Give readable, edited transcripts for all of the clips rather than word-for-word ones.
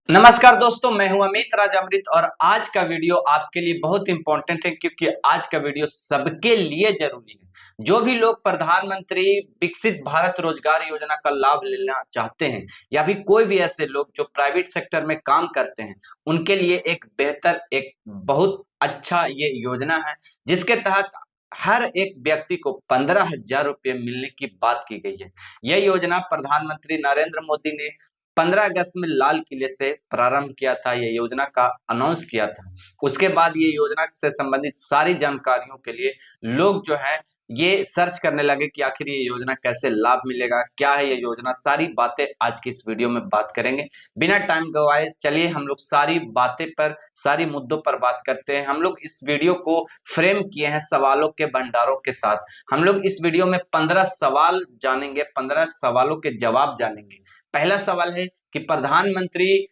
नमस्कार दोस्तों, मैं हूं अमित राज अमृत और आज का वीडियो आपके लिए बहुत इंपॉर्टेंट है क्योंकि आज का वीडियो सबके लिए जरूरी है। जो भी लोग प्रधानमंत्री विकसित भारत रोजगार योजना का लाभ लेना चाहते हैं या भी कोई भी ऐसे लोग जो प्राइवेट सेक्टर में काम करते हैं, उनके लिए एक बेहतर एक बहुत अच्छा ये योजना है जिसके तहत हर एक व्यक्ति को 15,000 रुपये मिलने की बात की गई है। यह योजना प्रधानमंत्री नरेंद्र मोदी ने 15 अगस्त में लाल किले से प्रारंभ किया था। ये योजना का अनाउंस किया था। उसके बाद ये योजना से संबंधित सारी जानकारियों के लिए लोग जो है ये सर्च करने लगे कि आखिर ये योजना कैसे लाभ मिलेगा, क्या है ये योजना, सारी बातें आज की इस वीडियो में बात करेंगे। बिना टाइम गवाए चलिए हम लोग सारी बातें पर, सारी मुद्दों पर बात करते हैं। हम लोग इस वीडियो को फ्रेम किए हैं सवालों के भंडारों के साथ। हम लोग इस वीडियो में 15 सवाल जानेंगे, 15 सवालों के जवाब जानेंगे। पहला सवाल है कि प्रधानमंत्री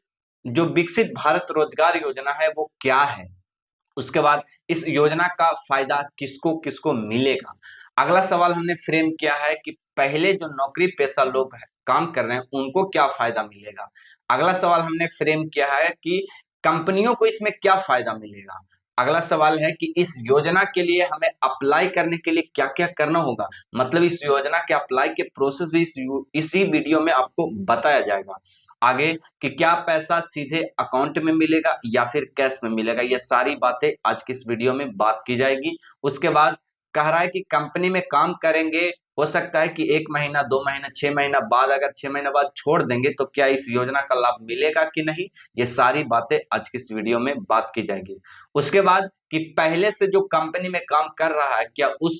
जो विकसित भारत रोजगार योजना है वो क्या है। उसके बाद इस योजना का फायदा किसको किसको मिलेगा। अगला सवाल हमने फ्रेम किया है कि पहले जो नौकरी पेशा लोग काम कर रहे हैं उनको क्या फायदा मिलेगा। अगला सवाल हमने फ्रेम किया है कि कंपनियों को इसमें क्या फायदा मिलेगा। अगला सवाल है कि इस योजना के लिए हमें अप्लाई करने के लिए क्या क्या करना होगा, मतलब इस योजना के अप्लाई के प्रोसेस भी इसी वीडियो में आपको बताया जाएगा। आगे कि क्या पैसा सीधे अकाउंट में मिलेगा या फिर कैश में मिलेगा, ये सारी बातें आज की इस वीडियो में बात की जाएगी। उसके बाद कह रहा है कि कंपनी में काम करेंगे, हो सकता है कि 1 महीना 2 महीना 6 महीना बाद, अगर 6 महीना बाद छोड़ देंगे तो क्या इस योजना का लाभ मिलेगा कि नहीं, ये सारी बातें आज की इस वीडियो में बात की जाएगी। उसके बाद कि पहले से जो कंपनी में काम कर रहा है क्या उस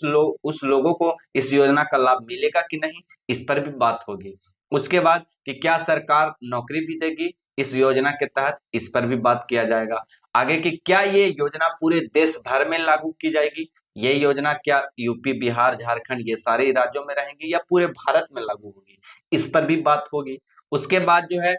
लोगों को इस योजना का लाभ मिलेगा कि नहीं, इस पर भी बात होगी। उसके बाद कि क्या सरकार नौकरी भी देगी इस योजना के तहत, इस पर भी बात किया जाएगा। आगे कि क्या ये योजना पूरे देश भर में लागू की जाएगी, ये योजना क्या यूपी बिहार झारखंड ये सारे राज्यों में रहेंगी या पूरे भारत में लागू होगी, इस पर भी बात होगी। उसके बाद जो है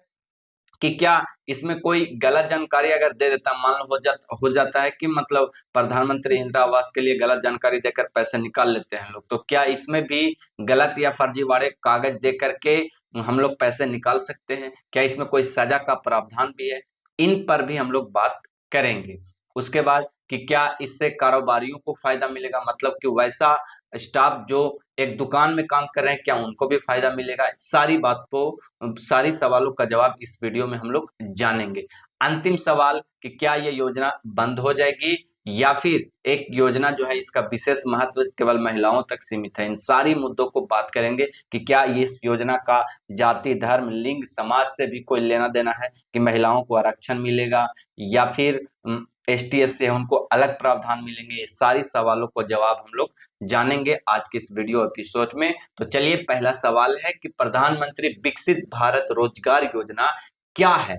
कि क्या इसमें कोई गलत जानकारी अगर दे देता, मान लो हो जाता है कि मतलब प्रधानमंत्री इंदिरा आवास के लिए गलत जानकारी देकर पैसे निकाल लेते हैं लोग, तो क्या इसमें भी गलत या फर्जीवाड़े कागज दे करके हम लोग पैसे निकाल सकते हैं, क्या इसमें कोई सजा का प्रावधान भी है, इन पर भी हम लोग बात करेंगे। उसके बाद कि क्या इससे कारोबारियों को फायदा मिलेगा, मतलब कि वैसा स्टाफ जो एक दुकान में काम कर रहे हैं क्या उनको भी फायदा मिलेगा, सारी बात को, सारी सवालों का जवाब इस वीडियो में हम लोग जानेंगे। अंतिम सवाल कि क्या ये योजना बंद हो जाएगी या फिर एक योजना जो है इसका विशेष महत्व केवल महिलाओं तक सीमित है, इन सारी मुद्दों को बात करेंगे कि क्या इस योजना का जाति धर्म लिंग समाज से भी कोई लेना देना है कि महिलाओं को आरक्षण मिलेगा या फिर एसटी/एससी है उनको अलग प्रावधान मिलेंगे, ये सारी सवालों को जवाब हम लोग जानेंगे आज के इस वीडियो एपिसोड में। तो चलिए पहला सवाल है कि प्रधानमंत्री विकसित भारत रोजगार योजना क्या है,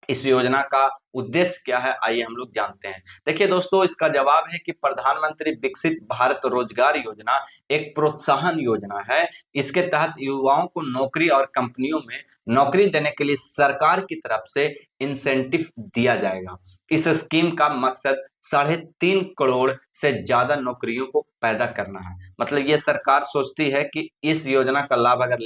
इस योजना का उद्देश्य क्या है, आइए हम लोग जानते हैं। देखिए दोस्तों, इसका जवाब है कि प्रधानमंत्री विकसित भारत रोजगार योजना एक प्रोत्साहन योजना है। इसके तहत युवाओं को नौकरी और कंपनियों में नौकरी देने के लिए सरकार की तरफ से इंसेंटिव दिया जाएगा। इस स्कीम का मकसद 3.5 करोड़ से ज्यादा नौकरियों को पैदा करना है। मतलब ये सरकार सोचती है कि इस योजना का लाभ अगर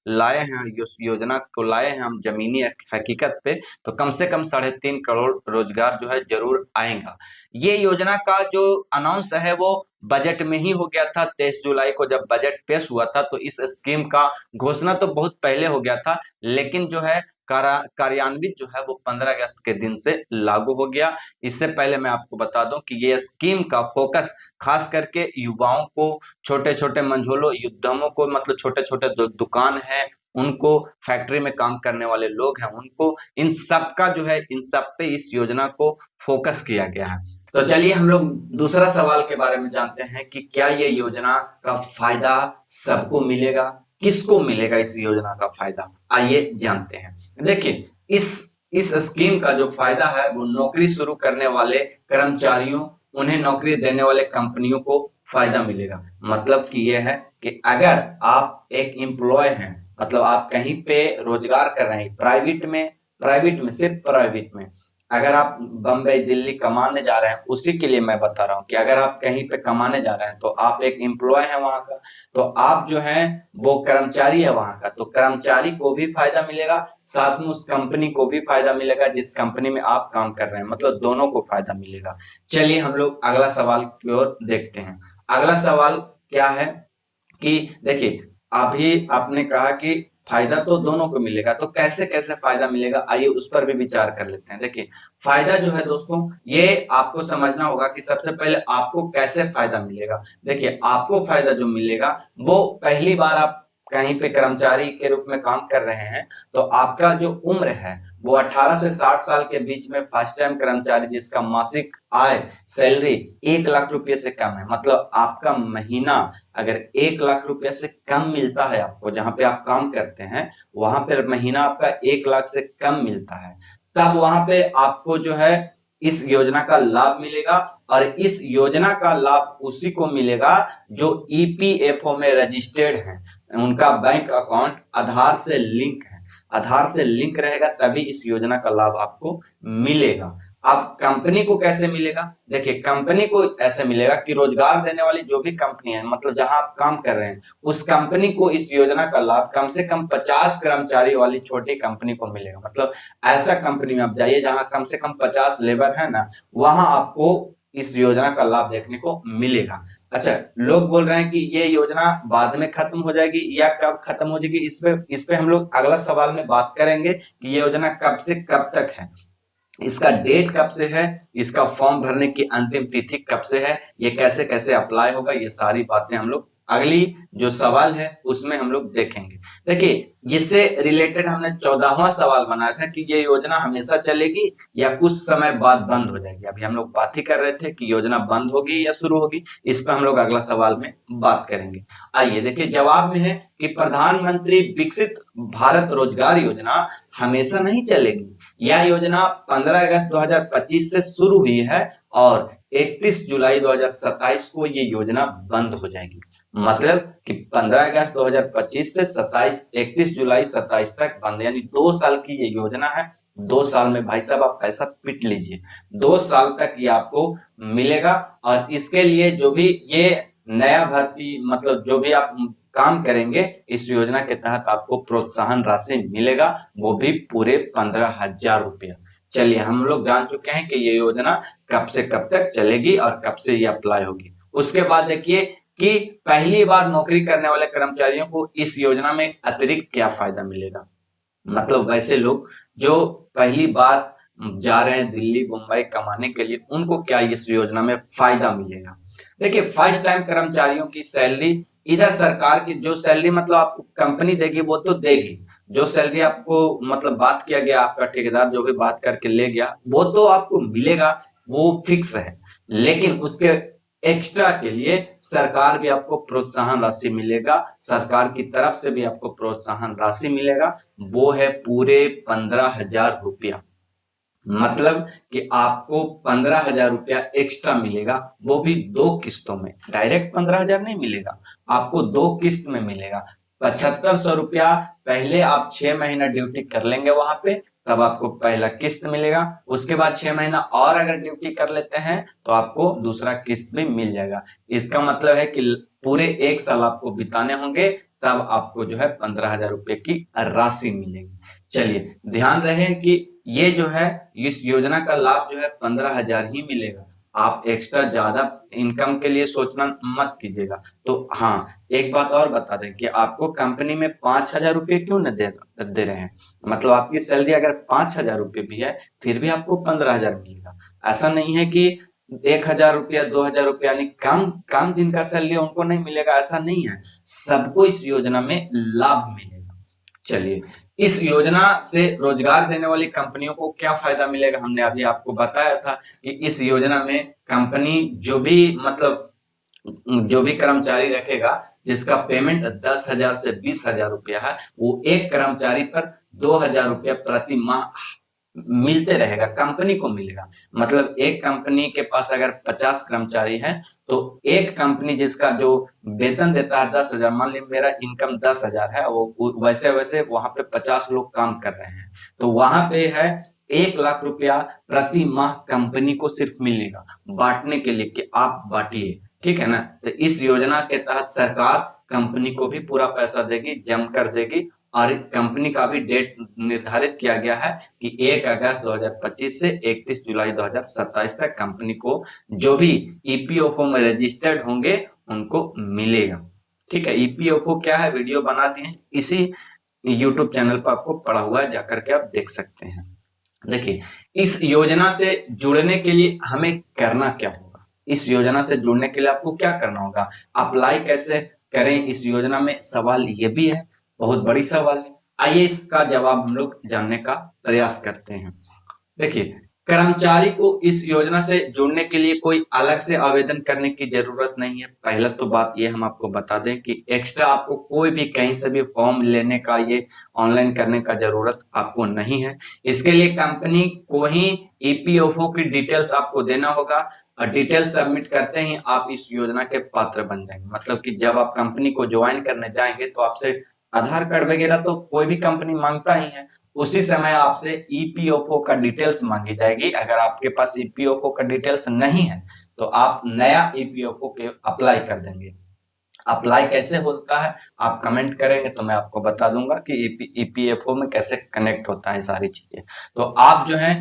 लाए हैं, इस योजना को लाए हैं हम जमीनी हकीकत पे, तो कम से कम 3.5 करोड़ रोजगार जो है जरूर आएगा। ये योजना का जो अनाउंस है वो बजट में ही हो गया था। 23 जुलाई को जब बजट पेश हुआ था तो इस स्कीम का घोषणा तो बहुत पहले हो गया था, लेकिन जो है कार्यान्वित जो है वो 15 अगस्त के दिन से लागू हो गया। इससे पहले मैं आपको बता दूं कि ये स्कीम का फोकस खास करके युवाओं को, छोटे छोटे मंझोलों उद्यमों को, मतलब छोटे छोटे जो दुकान है उनको, फैक्ट्री में काम करने वाले लोग हैं उनको, इन सब का जो है इन सब पे इस योजना को फोकस किया गया है। तो चलिए हम लोग दूसरा सवाल के बारे में जानते हैं कि क्या ये योजना का फायदा सबको मिलेगा, किसको मिलेगा इस योजना का फायदा, आइए जानते हैं। देखिए इस स्कीम का जो फायदा है वो नौकरी शुरू करने वाले कर्मचारियों, उन्हें नौकरी देने वाले कंपनियों को फायदा मिलेगा। मतलब कि यह है कि अगर आप एक एम्प्लॉय हैं, मतलब आप कहीं पे रोजगार कर रहे हैं प्राइवेट में, सिर्फ प्राइवेट में, अगर आप बम्बई दिल्ली कमाने जा रहे हैं, उसी के लिए मैं बता रहा हूँ कि अगर आप कहीं पे कमाने जा रहे हैं तो आप एक एम्प्लॉय है वहां का, तो आप जो है वो कर्मचारी है वहां का, तो कर्मचारी को भी फायदा मिलेगा, साथ में उस कंपनी को भी फायदा मिलेगा जिस कंपनी में आप काम कर रहे हैं, मतलब दोनों को फायदा मिलेगा। चलिए हम लोग अगला सवाल की ओर देखते हैं। अगला सवाल क्या है कि देखिए, अभी आपने कहा कि फायदा तो दोनों को मिलेगा, तो कैसे कैसे फायदा मिलेगा, आइए उस पर भी विचार कर लेते हैं। देखिए, फायदा जो है दोस्तों, ये आपको समझना होगा कि सबसे पहले आपको कैसे फायदा मिलेगा। देखिए, आपको फायदा जो मिलेगा वो पहली बार आप कहीं पे कर्मचारी के रूप में काम कर रहे हैं, तो आपका जो उम्र है वो 18 से 60 साल के बीच में फर्स्ट टाइम कर्मचारी जिसका मासिक आय सैलरी 1 लाख रुपए से कम है, मतलब आपका महीना अगर 1 लाख रुपए से कम मिलता है आपको, जहां पे आप काम करते हैं वहां पर महीना आपका 1 लाख से कम मिलता है, तब वहां पे आपको जो है इस योजना का लाभ मिलेगा। और इस योजना का लाभ उसी को मिलेगा जो ईपीएफओ में रजिस्टर्ड है, उनका बैंक अकाउंट आधार से लिंक है, आधार से लिंक रहेगा तभी इस योजना का लाभ आपको मिलेगा। अब कंपनी को कैसे मिलेगा? देखिए, कंपनी को ऐसे मिलेगा कि रोजगार देने वाली जो भी कंपनी है, मतलब जहां आप काम कर रहे हैं, उस कंपनी को इस योजना का लाभ कम से कम 50 कर्मचारी वाली छोटी कंपनी को मिलेगा। मतलब ऐसा कंपनी में आप जाइए जहां कम से कम 50 लेबर है ना, वहां आपको इस योजना का लाभ देखने को मिलेगा। अच्छा, लोग बोल रहे हैं कि ये योजना बाद में खत्म हो जाएगी या कब खत्म हो जाएगी, इस पे हम लोग अगला सवाल में बात करेंगे कि ये योजना कब से कब तक है, इसका डेट कब से है, इसका फॉर्म भरने की अंतिम तिथि कब से है, ये कैसे कैसे अप्लाई होगा, ये सारी बातें हम लोग अगली जो सवाल है उसमें हम लोग देखेंगे। देखिए, इससे रिलेटेड हमने 14वां सवाल बनाया था कि ये योजना हमेशा चलेगी या कुछ समय बाद बंद हो जाएगी। अभी हम लोग बात ही कर रहे थे कि योजना बंद होगी या शुरू होगी, इस पर हम लोग अगला सवाल में बात करेंगे। आइए देखिए, जवाब में है कि प्रधानमंत्री विकसित भारत रोजगार योजना हमेशा नहीं चलेगी। यह योजना 15 अगस्त 2025 से शुरू हुई है और 31 जुलाई 2027 को ये योजना बंद हो जाएगी। मतलब कि 15 अगस्त 2025 से 31 जुलाई 27 तक बंद, यानी 2 साल की ये योजना है। 2 साल में भाई साहब आप पैसा पिट लीजिए, 2 साल तक ये आपको मिलेगा। और इसके लिए जो भी ये नया भर्ती, मतलब जो भी आप काम करेंगे इस योजना के तहत आपको प्रोत्साहन राशि मिलेगा, वो भी पूरे 15,000 रुपया। चलिए, हम लोग जान चुके हैं कि ये योजना कब से कब तक चलेगी और कब से ये अप्लाई होगी। उसके बाद देखिए कि पहली बार नौकरी करने वाले कर्मचारियों को इस योजना में अतिरिक्त क्या फायदा मिलेगा। मतलब वैसे लोग जो पहली बार जा रहे हैं दिल्ली मुंबई कमाने के लिए, उनको क्या इस योजना में फायदा मिलेगा। देखिए, फर्स्ट टाइम कर्मचारियों की सैलरी, इधर सरकार की जो सैलरी मतलब आपको कंपनी देगी वो तो देगी, जो सैलरी आपको मतलब बात किया गया, आपका ठेकेदार जो भी बात करके ले गया वो तो आपको मिलेगा, वो फिक्स है। लेकिन उसके एक्स्ट्रा के लिए सरकार भी आपको प्रोत्साहन राशि मिलेगा, सरकार की तरफ से भी आपको प्रोत्साहन राशि मिलेगा, वो है पूरे 15,000 रुपया। मतलब कि आपको 15,000 रुपया एक्स्ट्रा मिलेगा, वो भी 2 किस्तों में, डायरेक्ट 15,000 नहीं मिलेगा, आपको 2 किस्त में मिलेगा। 7500 रुपया पहले आप 6 महीना ड्यूटी कर लेंगे वहां पे, तब आपको पहला किस्त मिलेगा। उसके बाद 6 महीना और अगर ड्यूटी कर लेते हैं तो आपको दूसरा किस्त भी मिल जाएगा। इसका मतलब है कि पूरे 1 साल आपको बिताने होंगे, तब आपको जो है 15,000 रुपये की राशि मिलेगी। चलिए, ध्यान रहे कि ये जो है इस योजना का लाभ जो है 15,000 ही मिलेगा, आप एक्स्ट्रा ज्यादा इनकम के लिए सोचना मत कीजिएगा। तो हाँ, एक बात और बता दें कि आपको कंपनी में 5,000 रुपये क्यों न दे रहे हैं, मतलब आपकी सैलरी अगर 5,000 रुपये भी है फिर भी आपको 15,000 मिलेगा। ऐसा नहीं है कि 1,000 रुपया 2,000 रुपया, यानी कम कम जिनका सैलरी उनको नहीं मिलेगा, ऐसा नहीं है, सबको इस योजना में लाभ मिलेगा। चलिए, इस योजना से रोजगार देने वाली कंपनियों को क्या फायदा मिलेगा, हमने अभी आपको बताया था कि इस योजना में कंपनी जो भी मतलब जो भी कर्मचारी रखेगा जिसका पेमेंट 10,000 से 20,000 रुपया है, वो एक कर्मचारी पर 2,000 रुपया प्रति माह मिलते रहेगा, कंपनी को मिलेगा। मतलब एक कंपनी के पास अगर 50 कर्मचारी है तो एक कंपनी जिसका जो वेतन देता है 10,000, मान लीजिए मेरा इनकम 10,000 है, वो वैसे वैसे वहां पे 50 लोग काम कर रहे हैं, तो वहां पे है 1 लाख रुपया प्रति माह कंपनी को सिर्फ मिलेगा बांटने के लिए कि आप बांटिए, ठीक है ना। तो इस योजना के तहत सरकार कंपनी को भी पूरा पैसा देगी, जम कर देगी, और कंपनी का भी डेट निर्धारित किया गया है कि 1 अगस्त 2025 से 31 जुलाई 2027 तक कंपनी को जो भी ईपीएफओ में रजिस्टर्ड होंगे उनको मिलेगा, ठीक है। ईपीएफओ क्या है, वीडियो बना दिए हैं, इसी यूट्यूब चैनल पर आपको पड़ा हुआ है, जाकर के आप देख सकते हैं। देखिए, इस योजना से जुड़ने के लिए हमें करना क्या होगा, इस योजना से जुड़ने के लिए आपको क्या करना होगा, अप्लाई कैसे करें इस योजना में, सवाल ये भी है, बहुत बड़ी सवाल है। आइए इसका जवाब हम लोग जानने का प्रयास करते हैं। देखिए, कर्मचारी को इस योजना से जुड़ने के लिए कोई अलग से आवेदन करने की जरूरत नहीं है। पहला तो बात ये हम आपको बता दें कि एक्स्ट्रा आपको कोई भी कहीं से भी फॉर्म लेने का, ये ऑनलाइन करने का जरूरत आपको नहीं है। इसके लिए कंपनी को ही ईपीएफओ की डिटेल्स आपको देना होगा, और डिटेल सबमिट करते ही आप इस योजना के पात्र बन जाएंगे। मतलब कि जब आप कंपनी को ज्वाइन करने जाएंगे तो आपसे आधार कार्ड वगैरह तो कोई भी कंपनी मांगता ही है, उसी समय आपसे ईपीएफओ का डिटेल्स मांगी जाएगी। अगर आपके पास ईपीएफओ का डिटेल्स नहीं है तो आप नया ईपीएफओ के अप्लाई कर देंगे। अप्लाई कैसे होता है आप कमेंट करेंगे तो मैं आपको बता दूंगा कि ईपीएफओ में कैसे कनेक्ट होता है सारी चीजें। तो आप जो है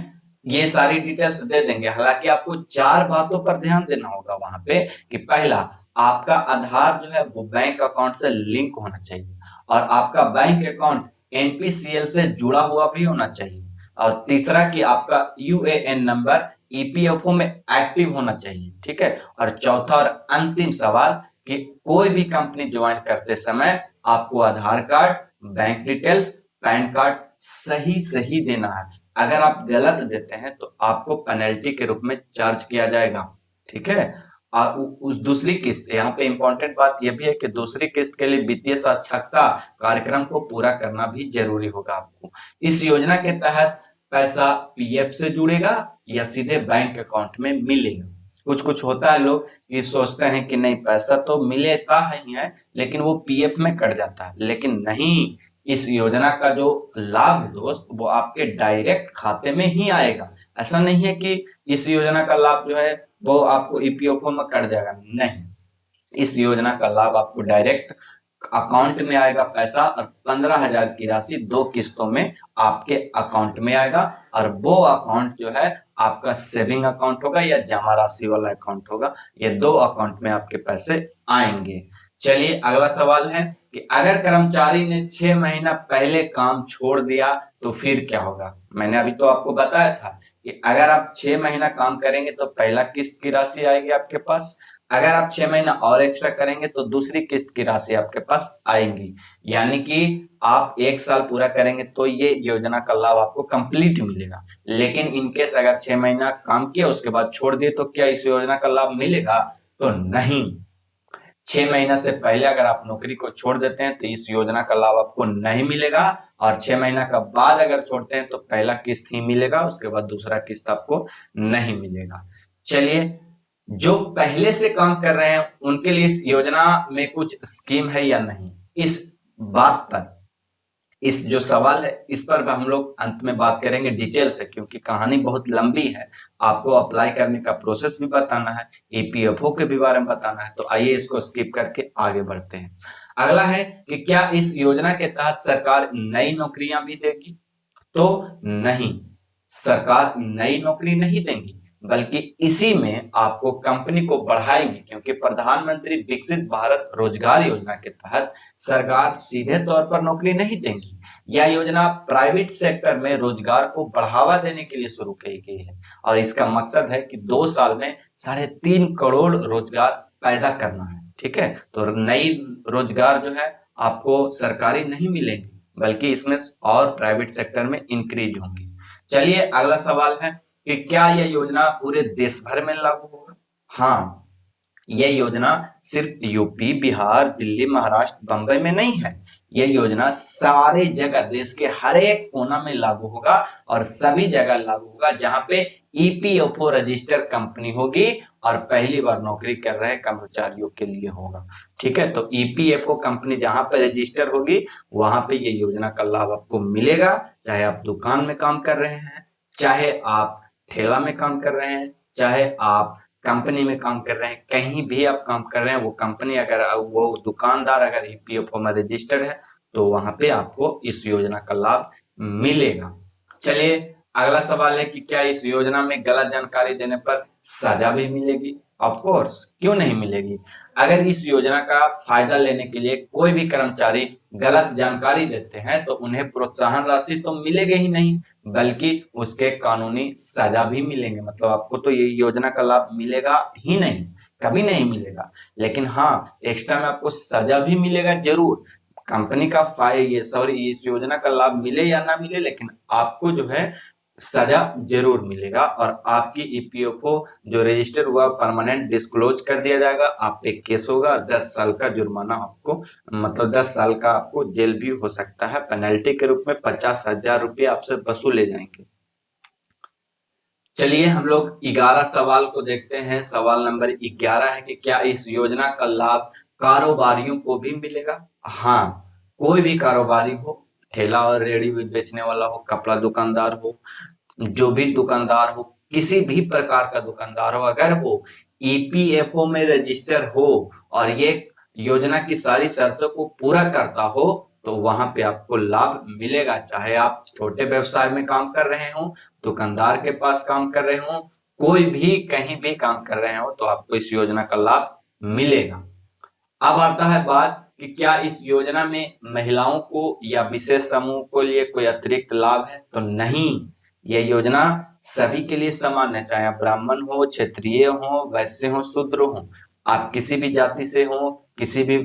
ये सारी डिटेल्स दे देंगे। हालांकि आपको 4 बातों पर ध्यान देना होगा वहां पे कि पहला, आपका आधार जो है वो बैंक अकाउंट से लिंक होना चाहिए, और आपका बैंक अकाउंट एनपीसीएल से जुड़ा हुआ भी होना चाहिए, और तीसरा कि आपका यूएएन नंबर ईपीएफओ में एक्टिव होना चाहिए, ठीक है। और चौथा और अंतिम सवाल कि कोई भी कंपनी ज्वाइन करते समय आपको Aadhaar card, bank details, PAN card सही सही देना है। अगर आप गलत देते हैं तो आपको पेनल्टी के रूप में चार्ज किया जाएगा, ठीक है। और उस दूसरी किस्त, यहाँ पे इंपॉर्टेंट बात यह भी है कि दूसरी किस्त के लिए वित्तीय साक्षरता कार्यक्रम को पूरा करना भी जरूरी होगा आपको। इस योजना के तहत पैसा पीएफ से जुड़ेगा या सीधे बैंक अकाउंट में मिलेगा। कुछ कुछ होता है, लोग ये सोचते हैं कि नहीं पैसा तो मिलेगा ही है लेकिन वो पीएफ में कट जाता है, लेकिन नहीं, इस योजना का जो लाभ है दोस्त वो आपके डायरेक्ट खाते में ही आएगा। ऐसा नहीं है कि इस योजना का लाभ जो है वो आपको ईपीएफओ में कट जाएगा, नहीं, इस योजना का लाभ आपको डायरेक्ट अकाउंट में आएगा पैसा, और 15,000 की राशि 2 किस्तों में आपके अकाउंट में आएगा। और वो अकाउंट जो है आपका सेविंग अकाउंट होगा या जमा राशि वाला अकाउंट होगा, ये 2 अकाउंट में आपके पैसे आएंगे। चलिए अगला सवाल है कि अगर कर्मचारी ने 6 महीना पहले काम छोड़ दिया तो फिर क्या होगा। मैंने अभी तो आपको बताया था कि अगर आप 6 महीना काम करेंगे तो पहला किस्त की राशि आएगी आपके पास, अगर आप 6 महीना और एक्स्ट्रा करेंगे तो दूसरी किस्त की राशि आपके पास आएंगी। यानी कि आप 1 साल पूरा करेंगे तो ये योजना का लाभ आपको कंप्लीट मिलेगा। लेकिन इनकेस अगर 6 महीना काम किया उसके बाद छोड़ दिए तो क्या इस योजना का लाभ मिलेगा, तो नहीं। 6 महीना से पहले अगर आप नौकरी को छोड़ देते हैं तो इस योजना का लाभ आपको नहीं मिलेगा, और 6 महीना का बाद अगर छोड़ते हैं तो पहला किस्त ही मिलेगा, उसके बाद दूसरा किस्त आपको नहीं मिलेगा। चलिए, जो पहले से काम कर रहे हैं उनके लिए इस योजना में कुछ स्कीम है या नहीं, इस बात पर, इस जो सवाल है इस पर हम लोग अंत में बात करेंगे डिटेल से, क्योंकि कहानी बहुत लंबी है। आपको अप्लाई करने का प्रोसेस भी बताना है, ईपीएफओ के भी बारे में बताना है। तो आइए इसको स्किप करके आगे बढ़ते हैं। अगला है कि क्या इस योजना के तहत सरकार नई नौकरियां भी देगी, तो नहीं, सरकार नई नौकरी नहीं देंगी, बल्कि इसी में आपको कंपनी को बढ़ाएगी, क्योंकि प्रधानमंत्री विकसित भारत रोजगार योजना के तहत सरकार सीधे तौर पर नौकरी नहीं देंगी। यह योजना प्राइवेट सेक्टर में रोजगार को बढ़ावा देने के लिए शुरू की गई है, और इसका मकसद है कि 2 साल में 3.5 करोड़ रोजगार पैदा करना है, ठीक है। तो नई रोजगार जो है आपको सरकारी नहीं मिलेंगे, बल्कि इसमें और प्राइवेट सेक्टर में इंक्रीज होंगी। चलिए अगला सवाल है कि क्या यह योजना पूरे देश भर में लागू होगा। हाँ, यह योजना सिर्फ यूपी, बिहार, दिल्ली, महाराष्ट्र, बंबई में नहीं है। यह योजना सारे जगह देश के हर एक कोना में लागू होगा, और सभी जगह लागू होगा जहां पे ईपीएफओ रजिस्टर्ड कंपनी होगी और पहली बार नौकरी कर रहे कर्मचारियों के लिए होगा, ठीक है। तो ईपीएफओ कंपनी जहां पे रजिस्टर होगी वहां पे ये योजना का लाभ आपको मिलेगा, चाहे आप दुकान में काम कर रहे हैं, चाहे आप ठेला में काम कर रहे हैं, चाहे आप कंपनी में काम कर रहे हैं, कहीं भी आप काम कर रहे हैं, वो कंपनी अगर वो दुकानदार अगर ईपीएफओ में रजिस्टर्ड है तो वहां पे आपको इस योजना का लाभ मिलेगा। चलिए अगला सवाल है कि क्या इस योजना में गलत जानकारी देने पर सजा भी मिलेगी? ऑफ कोर्स, क्यों नहीं मिलेगी। अगर इस योजना का फायदा लेने के लिए कोई भी कर्मचारी गलत जानकारी देते हैं तो उन्हें प्रोत्साहन राशि तो मिलेगी ही नहीं, बल्कि उसके कानूनी सजा भी मिलेंगे। मतलब आपको तो ये योजना का लाभ मिलेगा ही नहीं, कभी नहीं मिलेगा। लेकिन हाँ, एक्स्ट्रा में आपको सजा भी मिलेगा जरूर। कंपनी का ये सॉरी इस योजना का लाभ मिले या ना मिले, लेकिन आपको जो है सजा जरूर मिलेगा और आपकी ईपीएफओ जो रजिस्टर हुआ परमानेंट डिस्क्लोज कर दिया जाएगा, आप पे केस होगा, 10 साल का जुर्माना आपको, मतलब 10 साल का आपको जेल भी हो सकता है। पेनल्टी के रूप में 50,000 रुपये आपसे वसूले जाएंगे। चलिए हम लोग 11 सवाल को देखते हैं। सवाल नंबर 11 है कि क्या इस योजना का लाभ कारोबारियों को भी मिलेगा? हाँ, कोई भी कारोबारी हो, ठेला और रेहड़ी बेचने वाला हो, कपड़ा दुकानदार हो, जो भी दुकानदार हो, किसी भी प्रकार का दुकानदार हो, अगर वो ईपीएफओ में रजिस्टर हो और ये योजना की सारी शर्तों को पूरा करता हो तो वहां पे आपको लाभ मिलेगा। चाहे आप छोटे व्यवसाय में काम कर रहे हो, दुकानदार के पास काम कर रहे हो, कोई भी कहीं भी काम कर रहे हो तो आपको इस योजना का लाभ मिलेगा। अब आता है बात कि क्या इस योजना में महिलाओं को या विशेष समूह को लिए कोई अतिरिक्त लाभ है? तो नहीं, यह योजना सभी के लिए समान है, चाहे आप ब्राह्मण हो, क्षत्रिय हो, वैश्य हो, शूद्र हो, आप किसी भी जाति से हो, किसी भी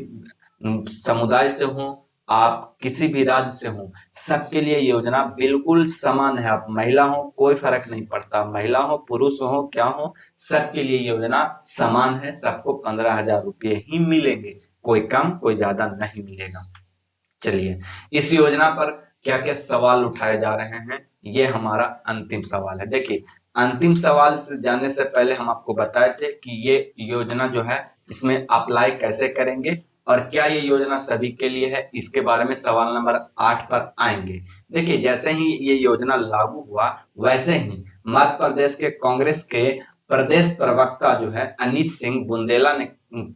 समुदाय से हो, आप किसी भी राज्य से हो, सबके लिए योजना बिल्कुल समान है। आप महिला हो कोई फर्क नहीं पड़ता, महिला हो पुरुष हो क्या हो, सबके लिए योजना समान है। सबको 15,000 रुपये ही मिलेंगे, कोई कम कोई ज्यादा नहीं मिलेगा। चलिए इस योजना पर क्या क्या सवाल उठाए जा रहे हैं, ये हमारा अंतिम सवाल है। देखिए अंतिम सवाल से जाने से पहले हम आपको बताए थे कि ये योजना जो है इसमें अप्लाई कैसे करेंगे और क्या ये योजना सभी के लिए है, इसके बारे में सवाल नंबर 8 पर आएंगे। देखिए जैसे ही ये योजना लागू हुआ वैसे ही मध्य प्रदेश के कांग्रेस के प्रदेश प्रवक्ता जो है अनीश सिंह बुंदेला ने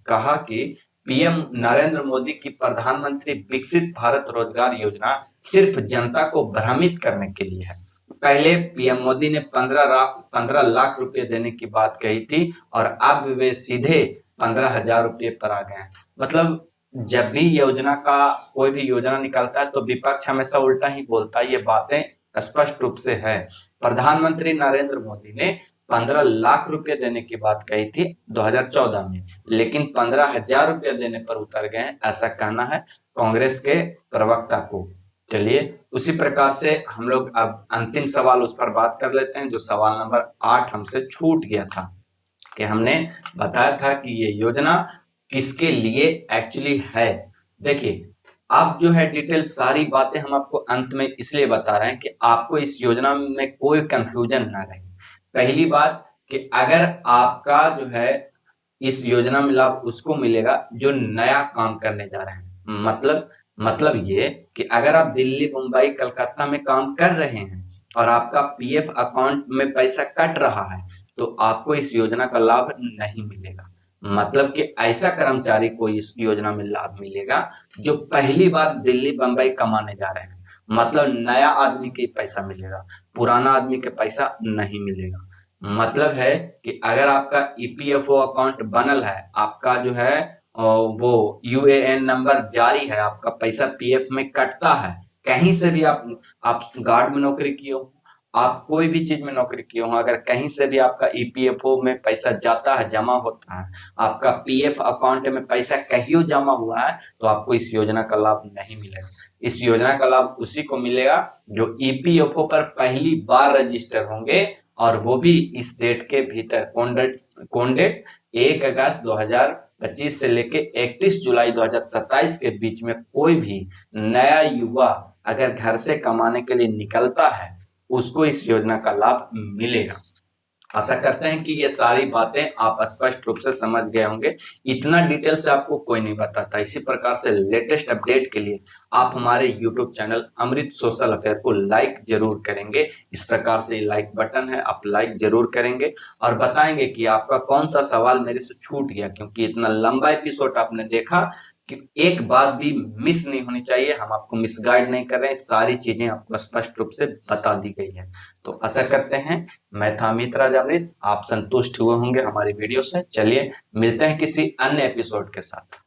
कहा कि पीएम नरेंद्र मोदी की प्रधानमंत्री विकसित भारत रोजगार योजना सिर्फ जनता को भ्रमित करने के लिए है। पहले पीएम मोदी ने 15 लाख रुपए देने की बात कही थी और अब वे सीधे 15,000 रुपये पर आ गए हैं। मतलब जब भी योजना का कोई भी योजना निकलता है तो विपक्ष हमेशा उल्टा ही बोलता है, ये बातें स्पष्ट रूप से है। प्रधानमंत्री नरेंद्र मोदी ने 15 लाख रुपए देने की बात कही थी 2014 में, लेकिन 15,000 रुपया देने पर उतर गए हैं, ऐसा कहना है कांग्रेस के प्रवक्ता को। चलिए उसी प्रकार से हम लोग अब अंतिम सवाल उस पर बात कर लेते हैं जो सवाल नंबर 8 हमसे छूट गया था, कि हमने बताया था कि ये योजना किसके लिए एक्चुअली है। देखिए अब जो है डिटेल सारी बातें हम आपको अंत में इसलिए बता रहे हैं कि आपको इस योजना में कोई कंफ्यूजन ना रहे। पहली बात कि अगर आपका जो है इस योजना में लाभ उसको मिलेगा जो नया काम करने जा रहे हैं। मतलब ये कि अगर आप दिल्ली, मुंबई, कलकत्ता में काम कर रहे हैं और आपका पीएफ अकाउंट में पैसा कट रहा है तो आपको इस योजना का लाभ नहीं मिलेगा। मतलब कि ऐसा कर्मचारी को इस योजना में लाभ मिलेगा जो पहली बार दिल्ली, बंबई कमाने जा रहे हैं। मतलब नया आदमी के पैसा मिलेगा, पुराना आदमी के पैसा नहीं मिलेगा। मतलब है कि अगर आपका ईपीएफओ अकाउंट बनल है, आपका जो है वो यूएएन नंबर जारी है, आपका पैसा पीएफ में कटता है, कहीं से भी आप गार्ड में नौकरी किए हो, आप कोई भी चीज में नौकरी किए हो, अगर कहीं से भी आपका ईपीएफओ में पैसा जाता है, जमा होता है, आपका पीएफ अकाउंट में पैसा कहीं जमा हुआ है तो आपको इस योजना का लाभ नहीं मिलेगा। इस योजना का लाभ उसी को मिलेगा जो ईपीएफओ पर पहली बार रजिस्टर होंगे और वो भी इस डेट के भीतर। कौन डेट? 1 अगस्त 2025 से लेके 31 जुलाई 2027 के बीच में कोई भी नया युवा अगर घर से कमाने के लिए निकलता है उसको इस योजना का लाभ मिलेगा। आशा करते हैं कि ये सारी बातें आप स्पष्ट रूप से समझ गए होंगे। इतना डिटेल से आपको कोई नहीं बताता। इसी प्रकार से लेटेस्ट अपडेट के लिए आप हमारे यूट्यूब चैनल अमृत सोशल अफेयर को लाइक जरूर करेंगे। इस प्रकार से लाइक बटन है, आप लाइक जरूर करेंगे और बताएंगे कि आपका कौन सा सवाल मेरे से छूट गया, क्योंकि इतना लंबा एपिसोड आपने देखा कि एक बात भी मिस नहीं होनी चाहिए। हम आपको मिसगाइड नहीं कर रहे हैं, सारी चीजें आपको स्पष्ट रूप से बता दी गई है। तो आशा करते हैं, मैं था अमित राज अमृत, आप संतुष्ट हुए होंगे हमारी वीडियो से। चलिए मिलते हैं किसी अन्य एपिसोड के साथ।